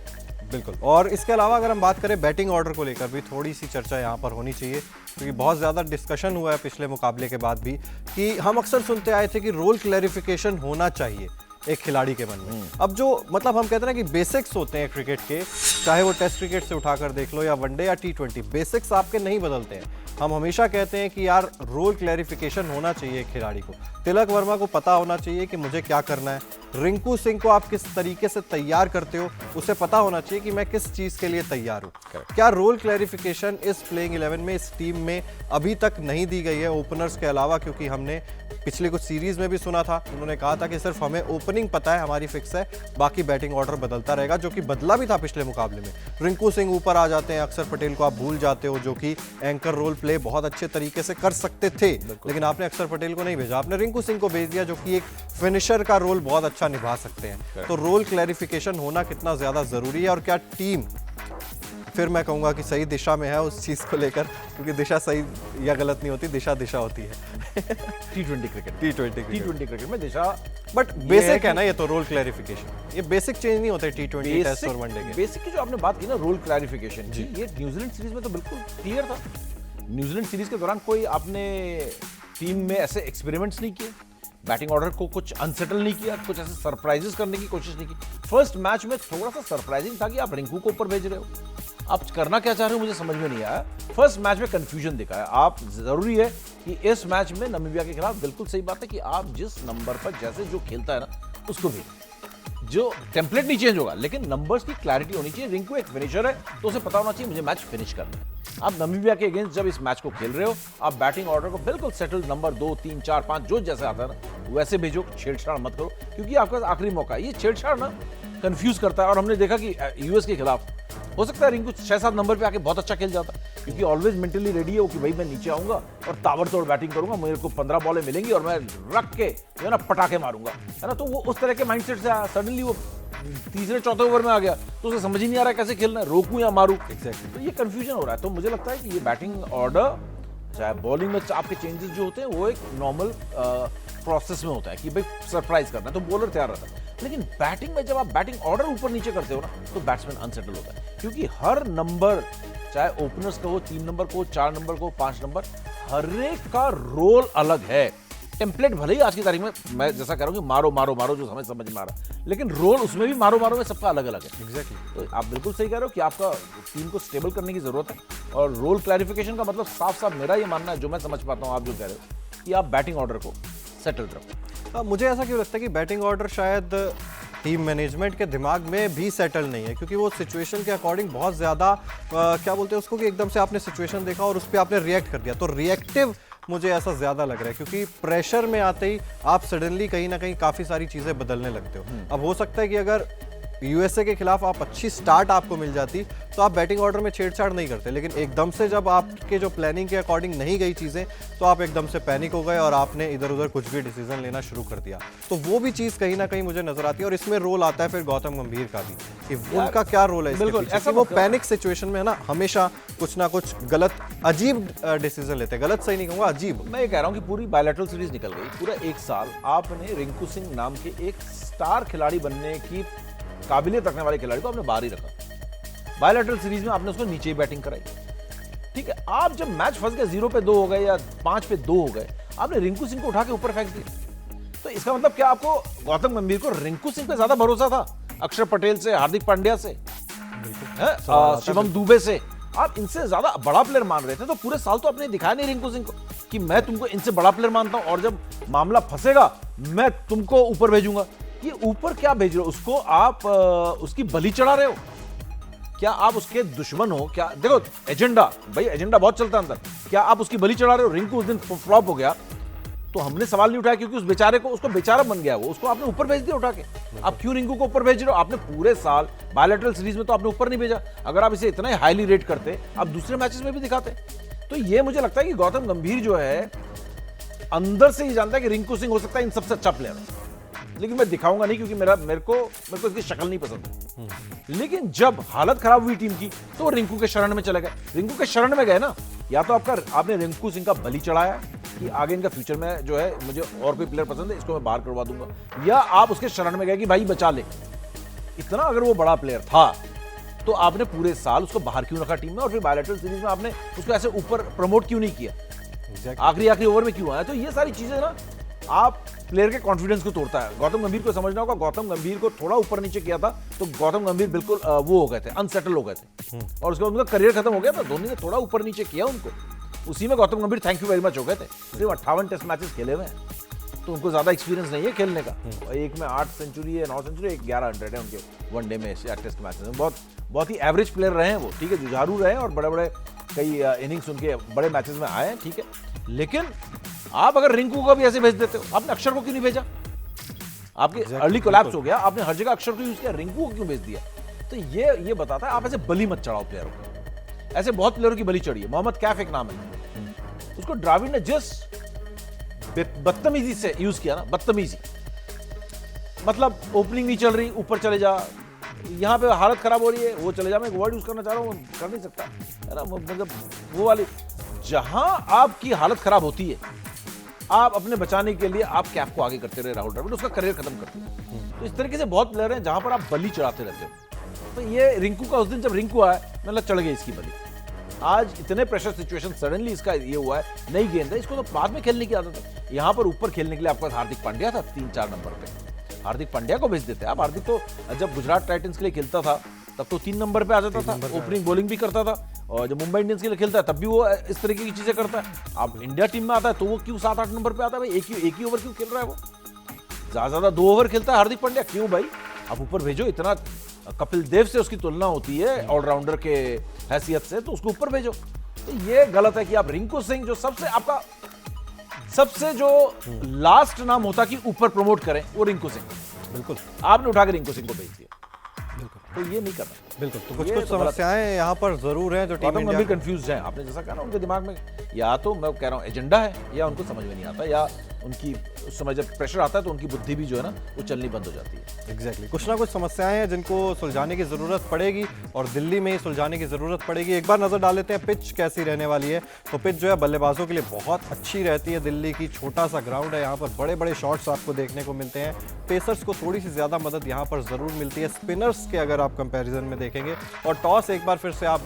बिल्कुल। और इसके अलावा अगर हम बात करें बैटिंग ऑर्डर को लेकर भी थोड़ी सी चर्चा यहाँ पर होनी चाहिए, क्योंकि बहुत ज़्यादा डिस्कशन हुआ है पिछले मुकाबले के बाद भी, कि हम अक्सर सुनते आए थे कि रोल क्लैरिफिकेशन होना चाहिए एक खिलाड़ी के मन में। अब जो मतलब हम कहते हैं ना कि बेसिक्स होते हैं क्रिकेट के, चाहे वो टेस्ट क्रिकेट से उठाकर देख लो या वनडे या टी20, बेसिक्स आपके नहीं बदलते हैं। हम हमेशा कहते हैं कि यार रोल क्लैरिफिकेशन होना चाहिए एक खिलाड़ी को। तिलक वर्मा को पता होना चाहिए कि मुझे क्या करना है। रिंकू सिंह को आप किस तरीके से तैयार करते हो, उसे पता होना चाहिए कि मैं किस चीज़ के लिए तैयार हूँ। क्या रोल क्लैरिफिकेशन इस प्लेइंग 11 में, इस टीम में अभी तक नहीं दी गई है ओपनर्स के अलावा? क्योंकि हमने पिछले कुछ सीरीज में भी सुना था, उन्होंने कहा था कि सिर्फ हमें ओपनिंग पता है, हमारी फिक्स है, बाकी बैटिंग ऑर्डर बदलता रहेगा, जो कि बदला भी था पिछले मुकाबले में। रिंकू सिंह ऊपर आ जाते हैं, अक्षर पटेल को आप भूल जाते हो, जो कि एंकर रोल प्ले बहुत अच्छे तरीके से कर सकते थे, लेकिन आपने अक्षर पटेल को नहीं भेजा, आपने रिंकू सिंह को भेज दिया, जो कि एक फिनिशर का रोल बहुत अच्छा निभा सकते हैं। तो रोल क्लैरिफिकेशन होना कितना ज्यादा जरूरी है, और क्या टीम फिर मैं कहूंगा कि सही दिशा में है उस चीज को लेकर? क्योंकि दिशा सही या गलत नहीं होती, दिशा दिशा होती है। टी20 क्रिकेट क्रिकेट में दिशा, बट बेसिक है ना ये तो रोल क्लैरिफिकेशन, ये बेसिक चेंज नहीं होते टी20 टेस्ट और वनडे के। बेसिक की जो आपने बात की ना रोल क्लैरिफिकेशन की, ये न्यूजीलैंड सीरीज में तो बिल्कुल क्लियर था। न्यूजीलैंड सीरीज के दौरान कोई आपने टीम में ऐसे एक्सपेरिमेंट्स नहीं किए, बैटिंग ऑर्डर को कुछ अनसेटल नहीं किया, कुछ ऐसे सरप्राइजेस करने की कोशिश नहीं की। फर्स्ट मैच में थोड़ा सा सरप्राइजिंग था कि आप रिंकू को ऊपर भेज रहे हो, आप करना क्या चाह रहे हो मुझे समझ में नहीं आया। फर्स्ट मैच में कंफ्यूजन दिखा है। आप जरूरी है कि इस मैच में नामीबिया के खिलाफ, बिल्कुल सही बात है कि आप जिस नंबर पर जैसे जो खेलता है ना उसको भी, जो टेम्पलेट नहीं चेंज होगा, लेकिन नंबर्स की क्लैरिटी होनी चाहिए। रिंकू एक फिनिशर है तो उसे पता होना चाहिए मुझे मैच फिनिश करना है। आप नामीबिया के अगेंस्ट जब इस मैच को खेल रहे हो, आप बैटिंग ऑर्डर को बिल्कुल सेटल्ड नंबर 2, 3, 4, 5 जो जैसे आता है ना वैसे भेजो, छेड़छाड़ मत करो, क्योंकि आपका आखिरी मौका है। ये छेड़छाड़ ना कंफ्यूज करता है, और हमने देखा कि यूएस के खिलाफ हो सकता है रिंकू 6-7 नंबर पे आके बहुत अच्छा खेल जाता है, क्योंकि ऑलवेज मेंटली रेडी है वो कि भाई मैं नीचे आऊंगा और ताबड़तोड़ बैटिंग करूंगा, मेरे को 15 बॉलें मिलेंगी और मैं रख के जो है ना पटाखे मारूंगा, है ना। तो वो उस तरह के माइंडसेट से आया, सडनली वो तीसरे चौथे ओवर में आ गया तो उसे समझ ही नहीं आ रहा है कैसे खेलना है, रोकूं या मारूं। तो ये कंफ्यूजन हो रहा है। तो मुझे लगता है कि ये बैटिंग ऑर्डर, चाहे बॉलिंग में आपके चेंजेस जो होते हैं वो एक नॉर्मल प्रोसेस में होता है कि भाई सरप्राइज करना है तो बॉलर तैयार रहता है, लेकिन बैटिंग में जब आप बैटिंग ऑर्डर ऊपर नीचे करते हो ना तो बैट्समैन अनसेटल होता है, क्योंकि हर नंबर, चाहे ओपनर्स का हो, 3 नंबर को, 4 नंबर को, 5 नंबर, हर एक का रोल अलग है। टेम्पलेट भले ही आज की तारीख में मैं जैसा कह रहा हूँ कि मारो मारो मारो जो समझ में आ रहा है, लेकिन रोल उसमें भी मारो मारो में सबका अलग अलग है। एग्जैक्टली। तो आप बिल्कुल सही कह रहे हो कि आपका टीम को स्टेबल करने की जरूरत है, और रोल क्लैरिफिकेशन का मतलब साफ साफ मेरा ये मानना है, जो मैं समझ पाता हूँ आप जो कह रहे हो, कि आप बैटिंग ऑर्डर को सेटल रखो। मुझे ऐसा क्यों लगता है कि बैटिंग ऑर्डर शायद टीम मैनेजमेंट के दिमाग में भी सेटल नहीं है, क्योंकि वो सिचुएशन के अकॉर्डिंग बहुत ज़्यादा क्या बोलते हैं उसको, कि एकदम से आपने सिचुएशन देखा और उस पर आपने रिएक्ट कर दिया, तो रिएक्टिव मुझे ऐसा ज़्यादा लग रहा है, क्योंकि प्रेशर में आते ही आप सडनली कहीं ना कहीं काफ़ी सारी चीज़ें बदलने लगते हो। अब हो सकता है कि अगर यूएसए के खिलाफ आप अच्छी स्टार्ट आपको मिल जाती तो आप बैटिंग ऑर्डर में छेड़छाड़ नहीं करते, लेकिन एकदम से जब आपके जो प्लानिंग के अकॉर्डिंग नहीं गई चीज़ें तो आप एकदम से पैनिक हो गए और आपने इधर उधर कुछ भी डिसीजन लेना शुरू कर दिया। तो वो भी चीज़ कहीं ना कहीं मुझे नजर आती है और इसमें रोल आता है फिर गौतम गंभीर का भी कि उनका क्या रोल है इसके बिल्कुल, पीछे, ऐसा कि वो मत पैनिक सिचुएशन में है ना हमेशा कुछ ना कुछ गलत अजीब डिसीजन लेते हैं। गलत सही नहीं कहूँगा, अजीब। मैं ये कह रहा हूँ कि पूरी बायलैटरल सीरीज निकल गई, पूरा एक साल आपने रिंकू सिंह नाम के एक स्टार खिलाड़ी बनने की काबिलियत रखने वाले खिलाड़ी को आपने बाहर ही रखा। बायलैटरल सीरीज में आपने उसको नीचे ही बैटिंग कराई, ठीक है। आप जब मैच फंस गए 0 पे 2 हो गए या 5 पे 2 हो गए, आपने रिंकू सिंह को उठा के ऊपर फेंक दिया। तो इसका मतलब क्या आपको गौतम गंभीर को रिंकू सिंह पे ज्यादा भरोसा था अक्षर पटेल से, हार्दिक पांड्या से, शिवम दुबे से? आप इनसे ज्यादा बड़ा प्लेयर मान रहे थे, तो पूरे साल तो आपने दिखाया नहीं रिंकू सिंह को कि मैं तुमको इनसे बड़ा प्लेयर मानता हूं और जब मामला फंसेगा मैं तुमको ऊपर भेजूंगा। ये ऊपर क्या भेज रहे हो उसको? आप उसकी बलि चढ़ा रहे हो क्या? आप उसके दुश्मन हो क्या? देखो एजेंडा, भाई एजेंडा बहुत चलता है अंदर। क्या आप उसकी बलि चढ़ा रहे हो? रिंकू उस दिन फ्लॉप हो गया तो हमने सवाल नहीं उठाया क्योंकि उस बेचारे को, उसको बेचारा बन गया वो, उसको आपने ऊपर भेज दिया उठा के। आप क्यों रिंकू को ऊपर भेज रहे हो? आपने पूरे साल बायलैटरल सीरीज में तो आपने ऊपर नहीं भेजा। अगर आप इसे इतना ही हाईली रेट करते आप दूसरे मैचेस में भी दिखाते। तो ये मुझे लगता है कि गौतम गंभीर जो है अंदर से ही जानता है कि रिंकू सिंह हो सकता है इन सबसे अच्छा प्लेयर है, लेकिन मैं दिखाऊंगा नहीं क्योंकि मेरे को इसकी शक्ल नहीं पसंद है। लेकिन जब हालत खराब हुई टीम की तो रिंकू के शरण में चले गए। रिंकू के शरण में गए ना, या तो आपने रिंकू सिंह का बलि चढ़ाया कि आगे इनका फ्यूचर में जो है मुझे और कोई प्लेयर पसंद है, इसको मैं बाहर करवा दूंगा, या आप उसके शरण में गए कि भाई बचा ले। इतना अगर वो बड़ा प्लेयर था तो आपने पूरे साल उसको बाहर क्यों रखा टीम में, और फिर बायलैटरल सीरीज में आपने उसको ऐसे ऊपर प्रमोट क्यों नहीं किया? आखिरी ओवर में क्यों आया? तो ये सारी चीजें ना आप प्लेयर के कॉन्फिडेंस को तोड़ता है। गौतम गंभीर को समझना होगा, गौतम गंभीर को थोड़ा ऊपर नीचे किया था तो गौतम गंभीर बिल्कुल वो हो गए थे, अनसेटल हो गए थे और उसके बाद उनका करियर खत्म हो गया था। धोनी ने थोड़ा ऊपर नीचे किया उनको, उसी में गौतम गंभीर थैंक यू वेरी मच हो गए थे। सिर्फ 58 टेस्ट मैचेस खेले हुए हैं तो उनको ज्यादा एक्सपीरियंस नहीं है खेलने का। एक में 8 सेंचुरी है, 9 सेंचुरी, 1100 है उनके वनडे में या टेस्ट मैचेस में। बहुत ही एवरेज प्लेयर रहे हैं वो, ठीक है, जुझारू रहे और बड़े बड़े कई इनिंग्स उनके बड़े मैचेस में आए हैं, ठीक है। लेकिन आप अगर रिंकू को भी ऐसे भेज देते हो, आपने अक्षर को क्यों नहीं भेजा? आपके अर्ली कोलैप्स हो गया, आपने हर जगह अक्षर को यूज किया, रिंकू को क्यों भेज दिया? तो ये बताता है आप ऐसे बलि मत चढ़ाओ प्लेयरों को। ऐसे बहुत प्लेयरों की बलि चढ़ी है। मोहम्मद कैफ एक नाम है, उसको द्रविड़ ने जस्ट बदतमीजी से यूज किया ना, बदतमीजी। मतलब ओपनिंग नहीं चल रही, ऊपर चले जा, यहाँ पे हालत खराब हो रही है, वो चले जा। मैं एक वर्ड यूज करना चाह रहा हूँ, कर नहीं सकता है ना, मतलब वो वाली, जहां आपकी हालत खराब होती है आप अपने बचाने के लिए आप कैफ को आगे करते रहे, राहुल द्रविड़ उसका करियर खत्म करते हैं। तो इस तरीके से बहुत प्लेयर हैं जहां पर आप बलि चढ़ाते रहते हो। तो ये रिंकू का उस दिन जब रिंकू आया, मतलब चढ़ गई इसकी बलि। आज इतने प्रेशर सिचुएशन सडनली इसका ये हुआ है, नई गेंद है, इसको तो बाद में खेलने की आदत है। यहाँ पर ऊपर खेलने के लिए आपके पास हार्दिक पांड्या था 3-4 नंबर पे, हार्दिक पांड्या को भेज देते आप। हार्दिक तो जब गुजरात टाइटंस के लिए खेलता था तब तो 3 नंबर पे आ जाता था, ओपनिंग बॉलिंग भी करता था, और जब मुंबई इंडियंस के लिए खेलता है तब भी वो इस तरीके की चीजें करता है। अब इंडिया टीम में आता है तो वो क्यों 7-8 नंबर पे आता है भाई? एक ही ओवर क्यों खेल रहा है वो? ज्यादा 2 ओवर खेलता है हार्दिक पांड्या, क्यों भाई? आप ऊपर भेजो। इतना कपिल देव से उसकी तुलना होती है ऑलराउंडर के हैसियत से, तो उसको ऊपर भेजो। तो ये गलत है कि आप रिंकू सिंह जो सबसे जो लास्ट नाम होता कि ऊपर प्रमोट करें, वो रिंकू सिंह, बिल्कुल आपने उठा के रिंकू सिंह को भेज दिया। तो ये नहीं करना, बिल्कुल। तो कुछ समस्याएं यहाँ पर जरूर हैं जो टीम इंडिया भी कंफ्यूज है। आपने जैसा कहा ना, उनके दिमाग में या तो मैं कह रहा हूँ एजेंडा है, या उनको समझ में नहीं आता, या उनकी उस समय जब प्रेशर आता है तो उनकी बुद्धि भी जो है ना वो चलनी बंद हो जाती है। एग्जैक्टली कुछ ना कुछ समस्याएं हैं जिनको सुलझाने की जरूरत पड़ेगी और दिल्ली में ही सुलझाने की जरूरत पड़ेगी। एक बार नजर डाल लेते हैं पिच कैसी रहने वाली है। तो पिच जो है बल्लेबाजों के लिए बहुत अच्छी रहती है। दिल्ली की छोटा सा ग्राउंड है, यहाँ पर बड़े बड़े शॉट्स आपको देखने को मिलते हैं। पेसर्स को थोड़ी सी ज्यादा मदद यहाँ पर जरूर मिलती है स्पिनर्स के अगर आप कंपेरिजन में देखेंगे। और टॉस एक बार फिर से आप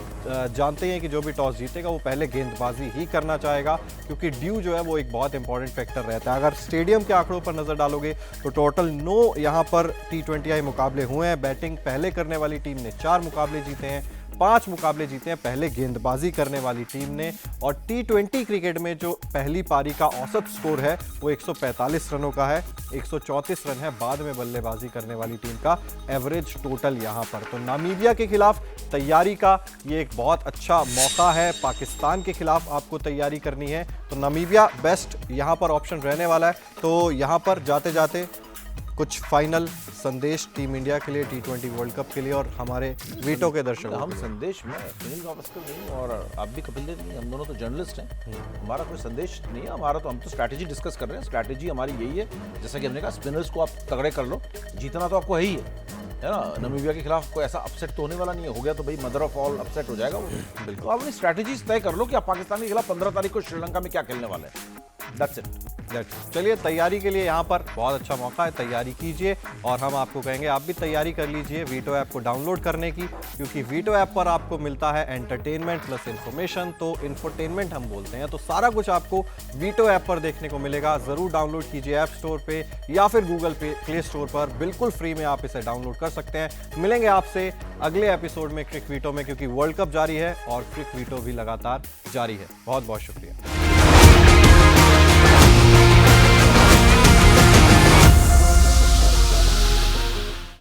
जानते हैं कि जो भी टॉस जीतेगा वो पहले गेंदबाजी ही करना चाहेगा, क्योंकि ड्यू जो है वो एक बहुत इंपॉर्टेंट फैक्टर रहता है। अगर स्टेडियम के आंकड़ों पर नजर डालोगे तो टोटल 9 यहाँ पर T20I मुकाबले हुए हैं। बैटिंग पहले करने वाली टीम ने 4 मुकाबले जीते हैं, 5 मुकाबले जीते हैं पहले गेंदबाजी करने वाली टीम ने। और T20 क्रिकेट में जो पहली पारी का औसत स्कोर है वो 145 रनों का है, 134 रन है बाद में बल्लेबाजी करने वाली टीम का एवरेज टोटल यहाँ पर। तो नामीबिया के खिलाफ तैयारी का ये एक बहुत अच्छा मौका है। पाकिस्तान के खिलाफ आपको तैयारी करनी है तो नामीबिया बेस्ट यहाँ पर ऑप्शन रहने वाला है। तो यहाँ पर जाते जाते कुछ फाइनल संदेश टीम इंडिया के लिए, T20 वर्ल्ड कप के लिए और हमारे वीटो के दर्शकों हम के लिए? संदेश में सुनील गावस्कर नहीं और आप भी कपिल देव नहीं, हम दोनों तो जर्नलिस्ट हैं। हमारा कोई संदेश नहीं है, हमारा तो हम तो स्ट्रैटेजी डिस्कस कर रहे हैं। स्ट्रैटेजी हमारी यही है, जैसा कि हमने कहा स्पिनर्स को आप तगड़े कर लो, जीतना तो आपको है ही है ना। नामीबिया के खिलाफ कोई ऐसा अपसेट तो होने वाला नहीं है, हो गया तो भाई मदर ऑफ ऑल अपसेट हो जाएगा वो। बिल्कुल, तो आप अपनी स्ट्रैटेजीज तय कर लो कि आप पाकिस्तान के खिलाफ 15 तारीख को श्रीलंका में क्या खेलने वाले हैं। That's it. चलिए, तैयारी के लिए यहाँ पर बहुत अच्छा मौका है, तैयारी कीजिए और हम आपको कहेंगे आप भी तैयारी कर लीजिए वीटो ऐप को डाउनलोड करने की, क्योंकि वीटो ऐप पर आपको मिलता है एंटरटेनमेंट प्लस इन्फॉर्मेशन। तो इन्फोटेनमेंट हम बोलते हैं, तो सारा कुछ आपको वीटो ऐप पर देखने को मिलेगा। ज़रूर डाउनलोड कीजिए ऐप स्टोर पे या फिर गूगल प्ले स्टोर पर, बिल्कुल फ्री में आप इसे डाउनलोड कर सकते हैं। मिलेंगे आपसे अगले एपिसोड में क्रिक वीटो में, क्योंकि वर्ल्ड कप जारी है और क्रिक वीटो भी लगातार जारी है। बहुत बहुत शुक्रिया।